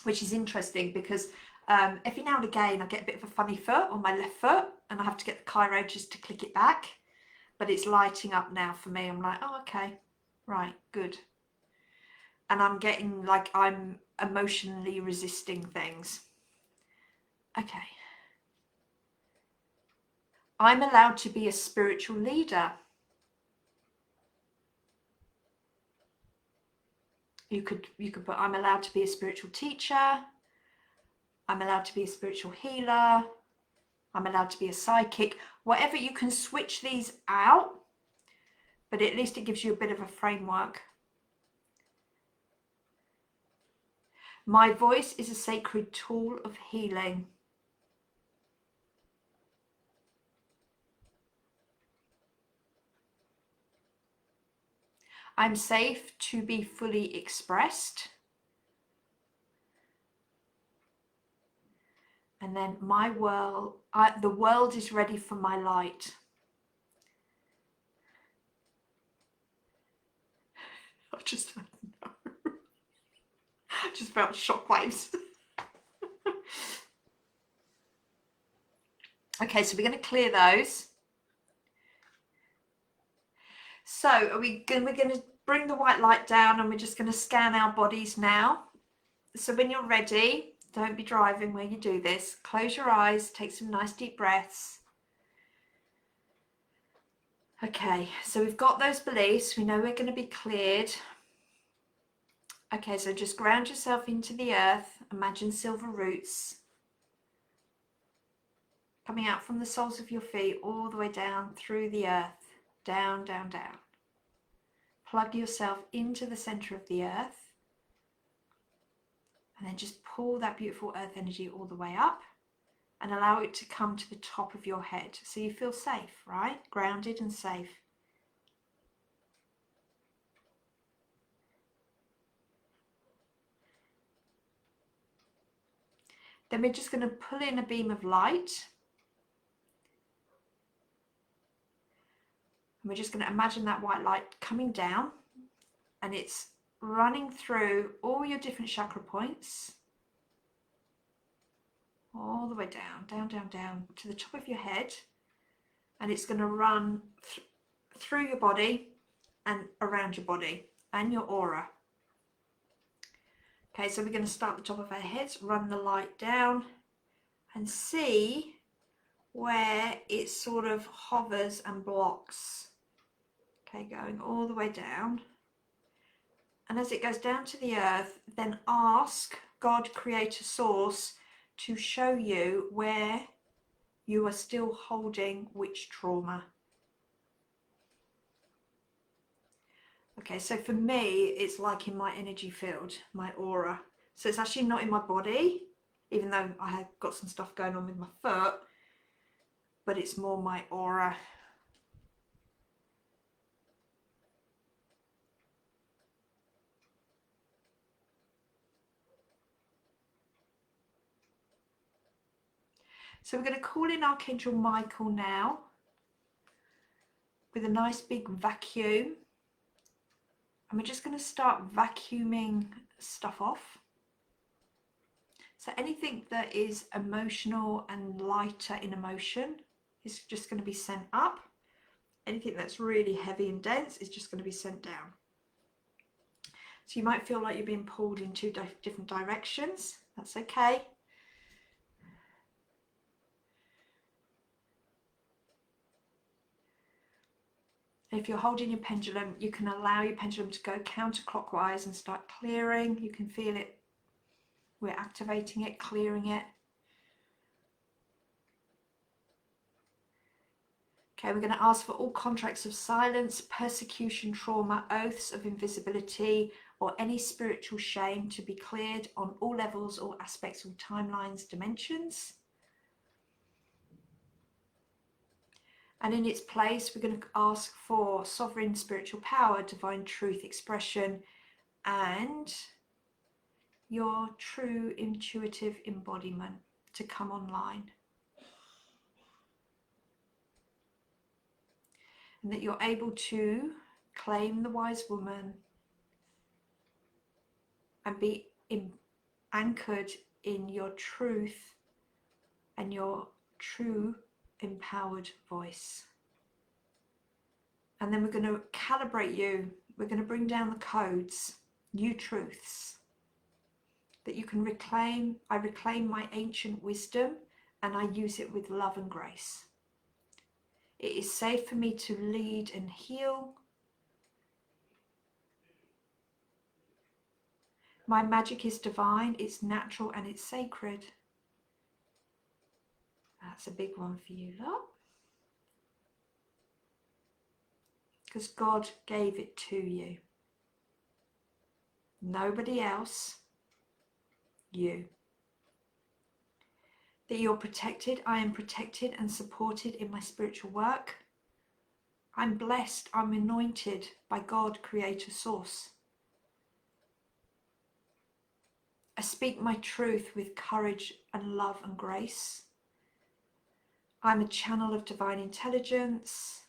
Speaker 1: Which is interesting because every now and again I get a bit of a funny foot on my left foot and I have to get the chiro just to click it back. But it's lighting up now for me. I'm like, oh, okay, right, good. And I'm getting like I'm emotionally resisting things. Okay. I'm allowed to be a spiritual leader. You could put, I'm allowed to be a spiritual teacher. I'm allowed to be a spiritual healer. I'm allowed to be a psychic. Whatever, you can switch these out, but at least it gives you a bit of a framework. My voice is a sacred tool of healing. I'm safe to be fully expressed. And then my world, the world is ready for my light. I just felt shockwaves. Okay, so we're going to clear those. So we're going to bring the white light down, and we're just going to scan our bodies now. So when you're ready, don't be driving where you do this. Close your eyes, take some nice deep breaths. Okay, so we've got those beliefs. We know we're going to be cleared. Okay, so just ground yourself into the earth. Imagine silver roots coming out from the soles of your feet all the way down through the earth. Down, down, down. Plug yourself into the center of the earth. And then just pull that beautiful earth energy all the way up and allow it to come to the top of your head. So you feel safe, right? Grounded and safe. Then we're just going to pull in a beam of light. And we're just going to imagine that white light coming down, and it's running through all your different chakra points, all the way down, down, down, down to the top of your head. And it's going to run through your body and around your body and your aura. Okay, so we're going to start at the top of our heads, run the light down and see where it sort of hovers and blocks. Okay, going all the way down. And as it goes down to the earth, then ask God, Creator, Source, to show you where you are still holding which trauma. Okay, so for me, it's like in my energy field, my aura. So it's actually not in my body, even though I have got some stuff going on with my foot, but it's more my aura. So we're going to call in Archangel Michael now with a nice big vacuum. And we're just going to start vacuuming stuff off. So anything that is emotional and lighter in emotion is just going to be sent up. Anything that's really heavy and dense is just going to be sent down. So you might feel like you're being pulled in two different directions. That's okay. If you're holding your pendulum, you can allow your pendulum to go counterclockwise and start clearing. You can feel it. We're activating it, clearing it. Okay, we're going to ask for all contracts of silence, persecution, trauma, oaths of invisibility, or any spiritual shame to be cleared on all levels, all aspects, all timelines, dimensions. And in its place, we're going to ask for sovereign spiritual power, divine truth expression, and your true intuitive embodiment to come online. And that you're able to claim the wise woman and be anchored in your truth and your true empowered voice. And then we're going to calibrate you. We're going to bring down the codes, new truths that you can reclaim. I reclaim my ancient wisdom and I use it with love and grace. It is safe for me to lead and heal. My magic is divine, it's natural and it's sacred. That's a big one for you, love. Because God gave it to you. Nobody else, you. That you're protected, I am protected and supported in my spiritual work. I'm blessed, I'm anointed by God, Creator, Source. I speak my truth with courage and love and grace. I'm a channel of divine intelligence.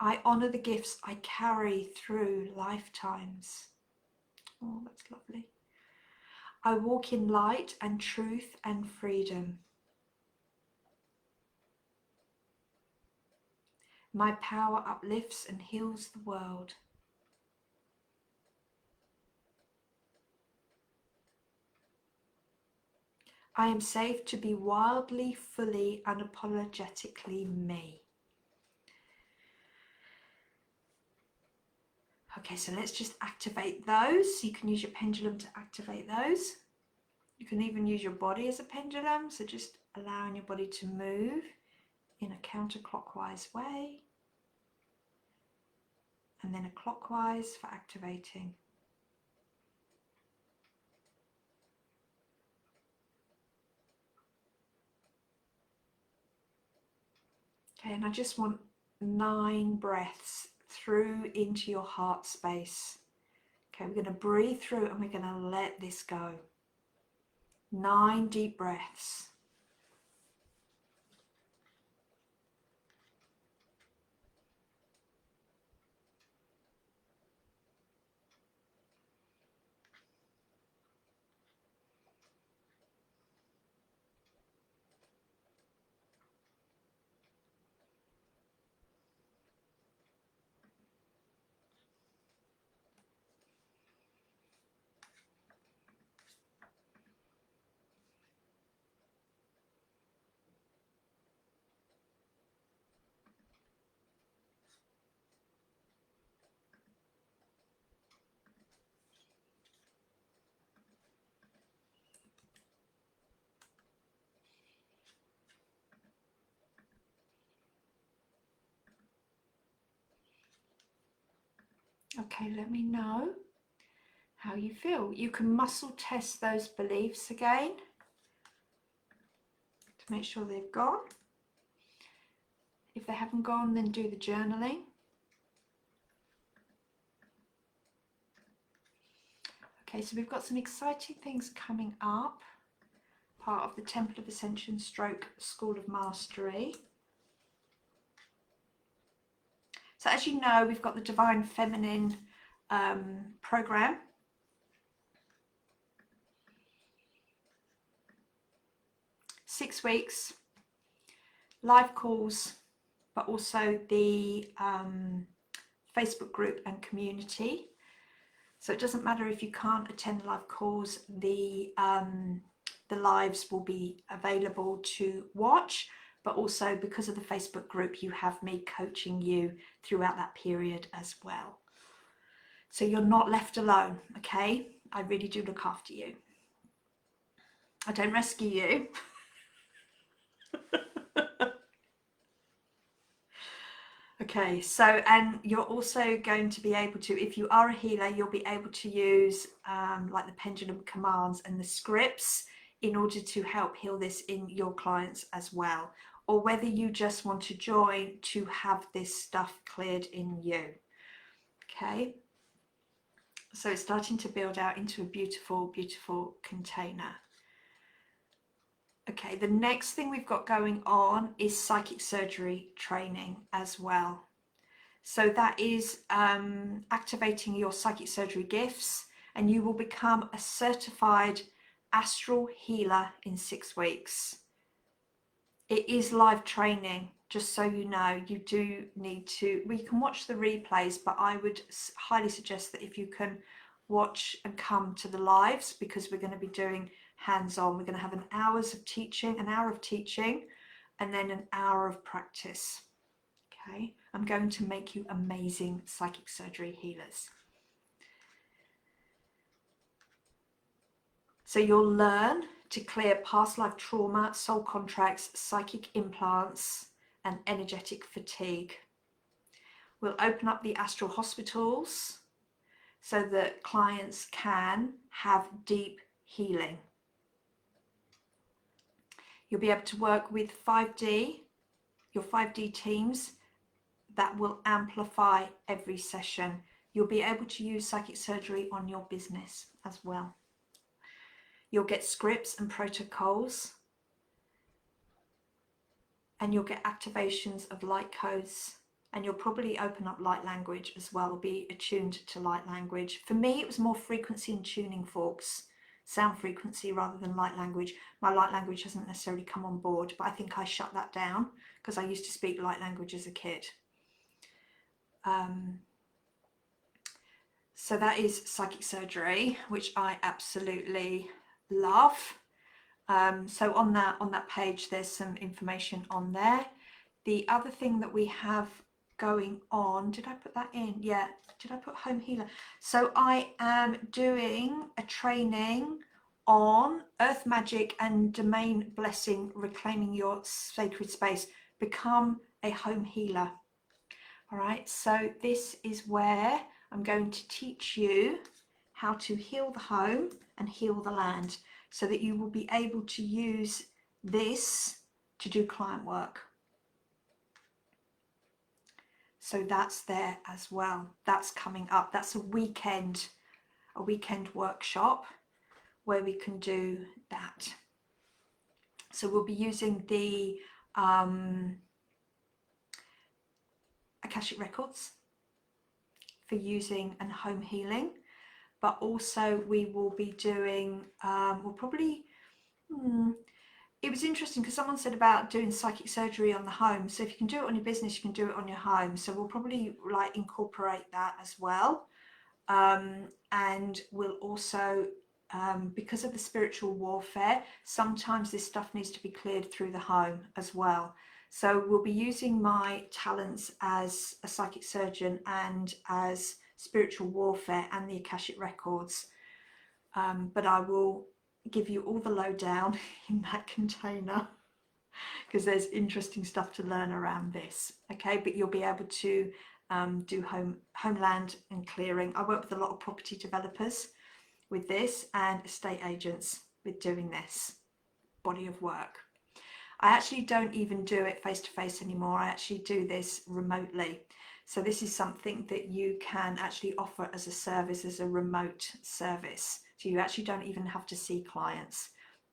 Speaker 1: I honour the gifts I carry through lifetimes. Oh, that's lovely. I walk in light and truth and freedom. My power uplifts and heals the world. I am safe to be wildly, fully, unapologetically me. Okay, so let's just activate those. So you can use your pendulum to activate those. You can even use your body as a pendulum, so just allowing your body to move in a counterclockwise way, and then a clockwise for activating. Okay, and I just want 9 breaths through into your heart space. Okay, we're going to breathe through and we're going to let this go. 9 deep breaths. Okay, let me know how you feel. You can muscle test those beliefs again to make sure they've gone. If they haven't gone, then do the journaling. Okay, so we've got some exciting things coming up. Part of the Temple of Ascension stroke School of Mastery. So as you know, we've got the Divine Feminine program. Six weeks, live calls, but also the Facebook group and community. So it doesn't matter if you can't attend live calls, the lives will be available to watch, but also because of the Facebook group, you have me coaching you throughout that period as well. So you're not left alone, okay? I really do look after you. I don't rescue you. Okay, so, and you're also going to be able to, if you are a healer, you'll be able to use like the pendulum commands and the scripts in order to help heal this in your clients as well, or whether you just want to join to have this stuff cleared in you. Okay, so it's starting to build out into a beautiful, beautiful container. Okay, the next thing we've got going on is psychic surgery training as well. So that is activating your psychic surgery gifts, and you will become a certified astral healer in 6 weeks. It is live training, just so you know. You do need to, well, you can watch the replays, but I would highly suggest that if you can watch and come to the lives, because we're going to be doing hands-on. We're going to have an hour of teaching, and then an hour of practice. Okay, I'm going to make you amazing psychic surgery healers. So you'll learn to clear past life trauma, soul contracts, psychic implants, and energetic fatigue. We'll open up the astral hospitals so that clients can have deep healing. You'll be able to work with 5D, your 5D teams that will amplify every session. You'll be able to use psychic surgery on your business as well. You'll get scripts and protocols, and you'll get activations of light codes, and you'll probably open up light language as well, be attuned to light language. For me, it was more frequency and tuning forks, sound frequency rather than light language. My light language hasn't necessarily come on board, but I think I shut that down because I used to speak light language as a kid. So that is psychic surgery, which I absolutely love. So on that page, there's some information on there. The other thing that we have going on, did I put that in? Yeah, did I put home healer? So I am doing a training on earth magic and domain blessing, reclaiming your sacred space. Become a home healer. All right, so this is where I'm going to teach you how to heal the home and heal the land, so that you will be able to use this to do client work. So that's there as well. That's coming up. That's a weekend workshop where we can do that. So we'll be using the Akashic Records for using and home healing, but also we will be doing, we'll probably, it was interesting because someone said about doing psychic surgery on the home. So if you can do it on your business, you can do it on your home. So we'll probably like incorporate that as well. And we'll also, because of the spiritual warfare, sometimes this stuff needs to be cleared through the home as well. So we'll be using my talents as a psychic surgeon and as spiritual warfare and the Akashic Records. But I will give you all the lowdown in that container, because there's interesting stuff to learn around this. Okay, but you'll be able to do homeland and clearing. I work with a lot of property developers with this and estate agents with doing this body of work. I actually don't even do it face to face anymore. I actually do this remotely. So this is something that you can actually offer as a service, as a remote service. So you actually don't even have to see clients.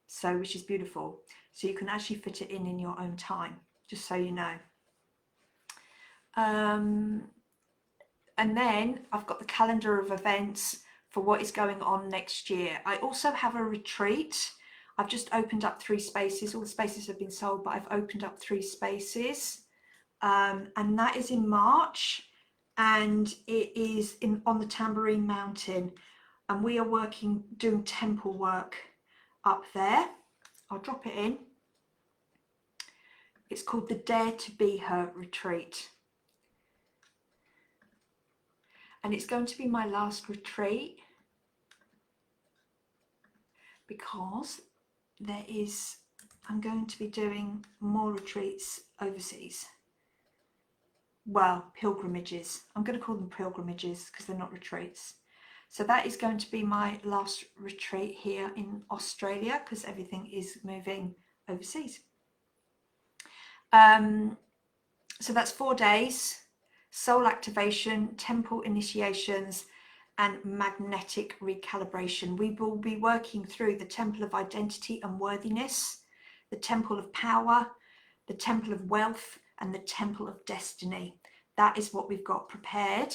Speaker 1: So, which is beautiful. So you can actually fit it in your own time, just so you know. And then I've got the calendar of events for what is going on next year. I also have a retreat. I've just opened up 3 spaces. All the spaces have been sold, but I've opened up 3 spaces. And that is in March, and it is on the Tambourine Mountain, and we are doing temple work up there. I'll drop it in. It's called the Dare to Be Her Retreat, and it's going to be my last retreat, because I'm going to be doing more retreats overseas. Well, pilgrimages. I'm going to call them pilgrimages because they're not retreats. So that is going to be my last retreat here in Australia, because everything is moving overseas. So that's 4 days, soul activation, temple initiations, and magnetic recalibration. We will be working through the temple of identity and worthiness, the temple of power, the temple of wealth, and the temple of destiny. That is what we've got prepared.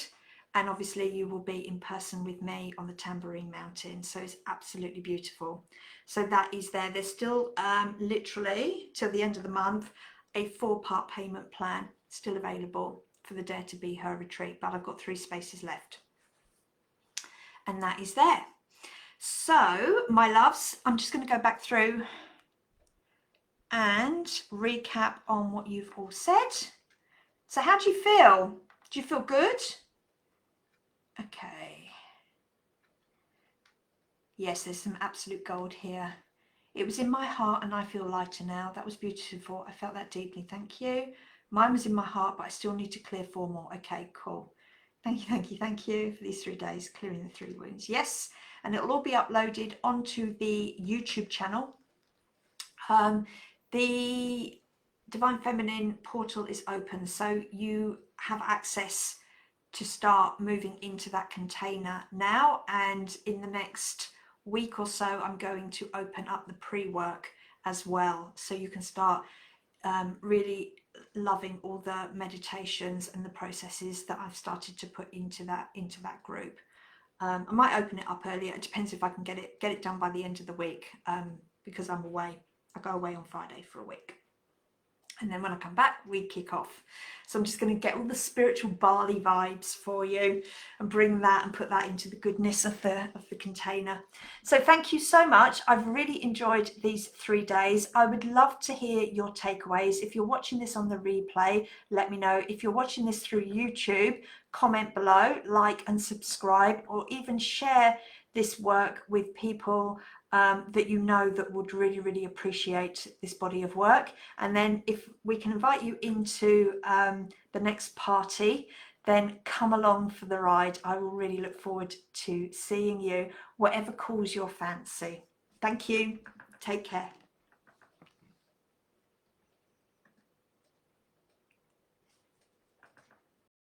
Speaker 1: And obviously you will be in person with me on the Tambourine Mountain. So it's absolutely beautiful. So that is there. There's still literally till the end of the month, a 4-part payment plan still available for the Dare to Be Her retreat, but I've got 3 spaces left. And that is there. So my loves, I'm just going to go back through and recap on what you've all said. So how do you feel? Do you feel good? Okay. Yes, there's some absolute gold here. It was in my heart and I feel lighter now. That was beautiful. I felt that deeply. Thank you. Mine was in my heart, but I still need to clear 4 more. Okay, cool. Thank you, thank you, thank you for these 3 days, clearing the 3 wounds. Yes, and it'll all be uploaded onto the YouTube channel. The Divine Feminine portal is open, so you have access to start moving into that container now, and in the next week or so I'm going to open up the pre-work as well, so you can start really loving all the meditations and the processes that I've started to put into that group. I might open it up earlier. It depends if I can get it done by the end of the week, because I'm away. I go away on Friday for a week. And then when I come back, we kick off. So I'm just going to get all the spiritual barley vibes for you and bring that and put that into the goodness of the container. So thank you so much. I've really enjoyed these 3 days. I would love to hear your takeaways. If you're watching this on the replay, let me know. If you're watching this through YouTube, comment below, like and subscribe, or even share this work with people that you know that would really, really appreciate this body of work. And then if we can invite you into the next party, then come along for the ride. I will really look forward to seeing you, whatever calls your fancy. Thank you. Take care.